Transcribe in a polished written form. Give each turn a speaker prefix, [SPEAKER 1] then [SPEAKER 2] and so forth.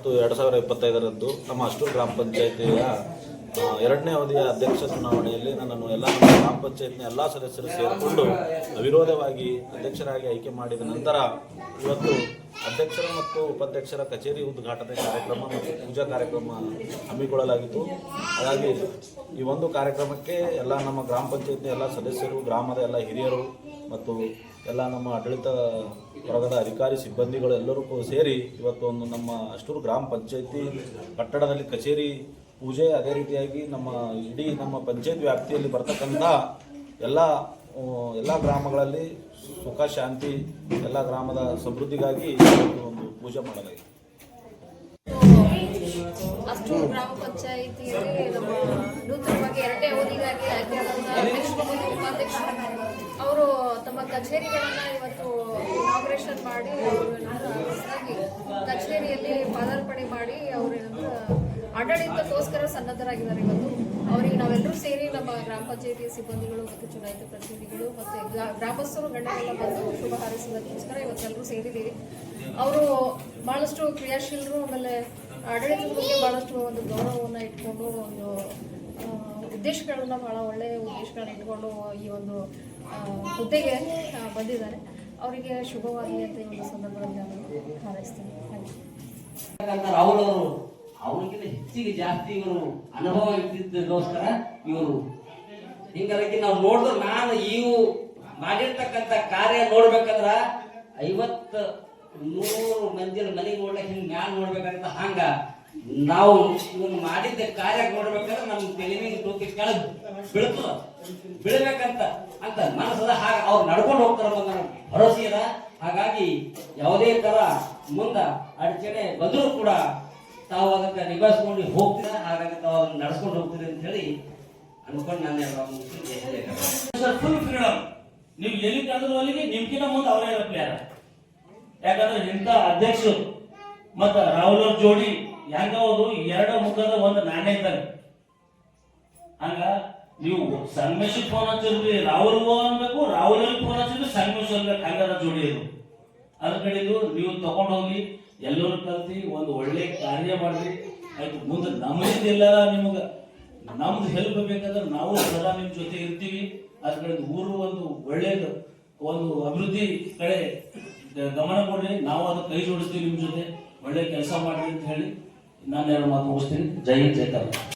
[SPEAKER 1] 10/10/2025 ನಮ್ಮ ಅಷ್ಟೂರು ಗ್ರಾಮ ಪಂಚಾಯಿತಿಯ ಎರಡನೇ ಅವಧಿಯ ಅಧ್ಯಕ್ಷ ಚುನಾವಣೆಯಲ್ಲಿ ನನ್ನನ್ನು ಎಲ್ಲ ಗ್ರಾಮ ಪಂಚಾಯತ್ನ ಎಲ್ಲ ಸದಸ್ಯರು ಸೇರಿಕೊಂಡು ಅವಿರೋಧವಾಗಿ ಅಧ್ಯಕ್ಷರಾಗಿ ಆಯ್ಕೆ ಮಾಡಿದ ನಂತರ ಇವತ್ತು ಅಧ್ಯಕ್ಷರ ಮತ್ತು ಉಪಾಧ್ಯಕ್ಷರ ಕಚೇರಿ ಉದ್ಘಾಟನೆ ಕಾರ್ಯಕ್ರಮ ಮತ್ತು ಪೂಜಾ ಕಾರ್ಯಕ್ರಮ ಹಮ್ಮಿಕೊಳ್ಳಲಾಗಿತ್ತು. ಹಾಗಾಗಿ ಈ ಒಂದು ಕಾರ್ಯಕ್ರಮಕ್ಕೆ ಎಲ್ಲ ನಮ್ಮ ಗ್ರಾಮ ಪಂಚಾಯತ್ನ ಎಲ್ಲ ಸದಸ್ಯರು, ಗ್ರಾಮದ ಎಲ್ಲ ಹಿರಿಯರು ಮತ್ತು ಎಲ್ಲ ನಮ್ಮ ಆಡಳಿತ ವರ್ಗದ ಅಧಿಕಾರಿ ಸಿಬ್ಬಂದಿಗಳು ಎಲ್ಲರೂ ಸೇರಿ ಇವತ್ತು ಒಂದು ನಮ್ಮ ಅಷ್ಟೂರು ಗ್ರಾಮ ಪಂಚಾಯತಿ ಕಟ್ಟಡದಲ್ಲಿ ಕಚೇರಿ ಪೂಜೆ, ಅದೇ ರೀತಿಯಾಗಿ ನಮ್ಮ ಇಡೀ ನಮ್ಮ ಪಂಚಾಯತ್ ವ್ಯಾಪ್ತಿಯಲ್ಲಿ ಬರ್ತಕ್ಕಂಥ ಎಲ್ಲ ಗ್ರಾಮಗಳಲ್ಲಿ ಸುಖ ಶಾಂತಿ, ಎಲ್ಲ ಗ್ರಾಮದ ಸಮೃದ್ಧಿಗಾಗಿ ಒಂದು ಪೂಜೆ ಮಾಡಲಾಗಿದೆ.
[SPEAKER 2] ಅಷ್ಟೂರು ಗ್ರಾಮ ಪಂಚಾಯಿತಿಯಲ್ಲಿ ನಮ್ಮ ನೂತನವಾಗಿ ಎರಡನೇ ಅವಧಿಗಾಗಿ ಆಯ್ಕೆಯಾದ ಉಪಾಧ್ಯಕ್ಷರು ಅವರು ತಮ್ಮ ಕಚೇರಿಗಳನ್ನು ಇವತ್ತು ಇನಾಗ್ರೇಷನ್ ಮಾಡಿ ಕಚೇರಿಯಲ್ಲಿ ಪಾದಾರ್ಪಣೆ ಮಾಡಿ ಅವರೇನಂದ್ರೆ ಆಡಳಿತಕ್ಕೋಸ್ಕರ ಸನ್ನದ್ಧರಾಗಿದ್ದಾರೆ. ಇವತ್ತು ಅವರಿಗೆ ನಾವೆಲ್ಲರೂ ಸೇರಿ ನಮ್ಮ ಗ್ರಾಮ ಪಂಚಾಯಿತಿ ಸಿಬ್ಬಂದಿಗಳು ಮತ್ತು ಚುನಾಯಿತ ಪ್ರತಿನಿಧಿಗಳು ಮತ್ತು ಗ್ರಾಮಸ್ಥರು ಗಣ್ಯರೆಲ್ಲ ಬಂದು ಶುಭ ಹಾರೈಸುವುದಕ್ಕೋಸ್ಕರ ಇವತ್ತೆಲ್ಲರೂ ಸೇರಿದ್ದೀವಿ. ಅವರು ಭಾಳಷ್ಟು ಕ್ರಿಯಾಶೀಲರು, ಆಮೇಲೆ ಆಡಳಿತದ ಬಗ್ಗೆ ಭಾಳಷ್ಟು ಒಂದು ಗೌರವವನ್ನು ಇಟ್ಕೊಂಡು ಒಂದು ಉದ್ದೇಶಗಳನ್ನ ಭಾಳ ಒಳ್ಳೆಯ ಉದ್ದೇಶಗಳನ್ನ ಇಟ್ಕೊಂಡು ಈ ಒಂದು ಹುದ್ದೆಗೆ ಬಂದಿದ್ದಾರೆ. ಅವರಿಗೆ ಶುಭವಾಗಲಿ ಅಂತ ಈ ಒಂದು ಸಂದರ್ಭದಲ್ಲಿ ನಾನು ಹಾರೈಸ್ತೀನಿ.
[SPEAKER 3] ಅವ್ರಿಗಿಂತ ಹೆಚ್ಚಿಗೆ ಜಾಸ್ತಿ ಇವರು ಅನುಭವ ಇದ್ದಿದ್ದಕ್ಕೋಸ್ಕರ ಇವರು ಹಿಂಗಾಗಿ ನಾವು ನೋಡಿದ್ರೆ ನಾನು ಇವು ಮಾಡಿರ್ತಕ್ಕಂಥ ಕಾರ್ಯ ನೋಡ್ಬೇಕಂದ್ರ 50-100 ಮಂದಿರ ಮನೆಗೆ ನೋಡ್ಲಿಕ್ಕೆ ಹಿಂಗೆ ಮ್ಯಾಲ ನೋಡ್ಬೇಕಂತ ಹಂಗ ನಾವು ಇವನು ಮಾಡಿದ್ದ ಕಾರ್ಯ ನೋಡ್ಬೇಕಂದ್ರೆ ನಮ್ಮ ತೆಲಿಮಿಗೆ ಟೋಕಿ ಕೆಳಗೆ ಬೀಳ್ಬೇಕಂತ ಅಂತ ಮನಸ್ಸದ ಹಾಗ ಅವ್ರು ನಡ್ಕೊಂಡು ಹೋಗ್ತಾರ ಅನ್ನೋ ಭರವಸೆ ಅದ. ಹಾಗಾಗಿ ಯಾವುದೇ ತರ ಮುಂದ ಅಡಚಣೆ ಬಂದರೂ ಕೂಡ ತಾವು ಅದಕ್ಕೆ ನಿಭಾಯಿಸ್ಕೊಂಡು ಹೋಗ್ತೀರ, ಹಾಗಾಗಿ ತಾವು ಅದನ್ನ ನಡ್ಸ್ಕೊಂಡು ಹೋಗ್ತೀರಿ ಅಂತ ಹೇಳಿ ಅನ್ಕೊಂಡು ನಾನು
[SPEAKER 4] ಫುಲ್ ಫ್ರೀಡಮ್. ನೀವು ಎಲ್ಲಿ ಕಳೆದ್ರು ಅಲ್ಲಿಗೆ ನಿಮ್ಗಿನ ಮುಂದೆ ಅವರೇ ಪ್ಲೇಯರ್. ಯಾಕಂದ್ರೆ ಇಂಥ ಅಧ್ಯಕ್ಷರು ಮತ್ತ ರಾಹುಲ್ ಅವ್ರ ಜೋಡಿ ಹೆಂಗ ಅವರು ಎರಡು ಮುಖದ ಒಂದು ನಾಣ್ಯ ಇದ್ದಂಗೆ. ಹಂಗ ನೀವು ಸಂಗಮೇಶ್ ಫೋನ್ ಹಚ್ಚಿರ್ಲಿ ರಾಹುಲ್ ಅನ್ಬೇಕು, ರಾಹುಲ್ ಫೋನ್ ಹಚ್ಚಿರ್ಲಿ ಸಂಗಮೇಶ್ ಅನ್ಬೇಕು, ಹಂಗದ ಜೋಡಿ ಇದು. ಅದ್ರ ಕಡೆದು ನೀವು ತಗೊಂಡು ಹೋಗಿ ಎಲ್ಲರೂ ಕಲ್ತಿ ಒಂದು ಒಳ್ಳೆ ಕಾರ್ಯ ಮಾಡ್ರಿ. ಆಯ್ತು, ಮುಂದೆ ನಮ್ಮಿಂದ ನಿಮಗ ನಮ್ದು ಹೆಲ್ಪ್ ಬೇಕಾದ್ರೆ ನಾವು ಸದಾ ನಿಮ್ ಜೊತೆ ಇರ್ತೀವಿ. ಅದ್ರ ಕಡೆ ಊರು ಒಂದು ಒಳ್ಳೇದು ಒಂದು ಅಭಿವೃದ್ಧಿ ಕಡೆ ಗಮನ ಕೊಡ್ರಿ, ನಾವು ಅದಕ್ಕೆ ಕೈ ಜೋಡಿಸ್ತೀವಿ, ನಿಮ್ ಜೊತೆ ಒಳ್ಳೆ ಕೆಲಸ ಮಾಡ್ರಿ ಅಂತ ಹೇಳಿ ನಾನು ಎರಡು ಮಾತು ಮುಗಿಸ್ತೀನಿ. ಜೈ ಹಿಂದ್, ಜೈ ಕರ್ನಾಟಕ.